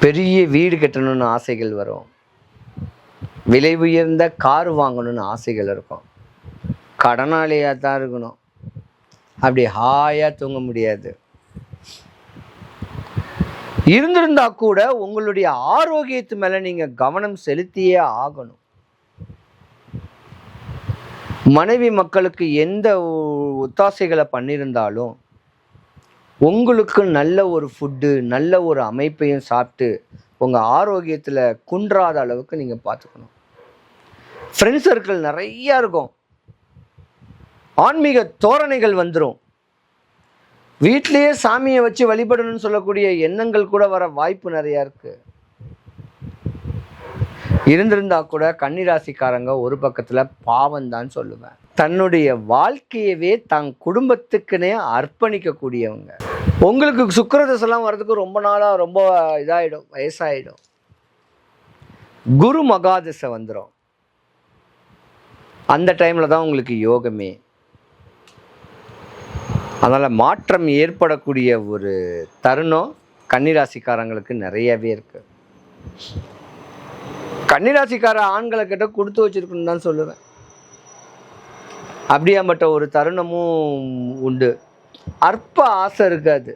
பெரிய வீடு கட்டணும்னு ஆசைகள் வரும், விலை உயர்ந்த கார் வாங்கணும்னு ஆசைகள் இருக்கும். கடனாளியாக தான் இருக்கணும், அப்படி ஹாயாக தூங்க முடியாது. இருந்திருந்தா கூட உங்களுடைய ஆரோக்கியத்து மேல நீங்க கவனம் செலுத்தியே ஆகணும். மனைவி மக்களுக்கு எந்த ஒத்தாசைகளை பண்ணியிருந்தாலும் உங்களுக்கு நல்ல ஒரு ஃபுட்டு, நல்ல ஒரு அமைப்பையும் சாப்பிட்டு உங்கள் ஆரோக்கியத்தில் குன்றாத அளவுக்கு நீங்கள் பார்த்துக்கணும். ஃப்ரெண்ட்ஸ் சர்க்கிள் நிறையா இருக்கும், ஆன்மீக தோரணைகள் வந்துடும், வீட்டிலேயே சாமியை வச்சு வழிபடணும்னு சொல்லக்கூடிய எண்ணங்கள் கூட வர வாய்ப்பு நிறையா இருக்குது. இருந்திருந்தா கூட கன்னிராசிக்காரங்க ஒரு பக்கத்தில் பாவம்தான் சொல்லுவேன். தன்னுடைய வாழ்க்கையவே தன் குடும்பத்துக்குன்னே அர்ப்பணிக்கக்கூடியவங்க. உங்களுக்கு சுக்கிரதசைலாம் வர்றதுக்கு ரொம்ப நாளாக ரொம்ப இதாகிடும், வயசாகிடும். குரு மகாதசை வந்துடும், அந்த டைமில் தான் உங்களுக்கு யோகமே. அதனால் மாற்றம் ஏற்படக்கூடிய ஒரு தருணம் கன்னிராசிக்காரங்களுக்கு நிறையவே இருக்குது. கன்னிராசிக்கார ஆண்களை கிட்ட கொடுத்து வச்சிருக்குன்னு தான் சொல்லுவேன். அப்படியாப்பட்ட ஒரு தருணமும் உண்டு. அற்ப ஆசை இருக்காது.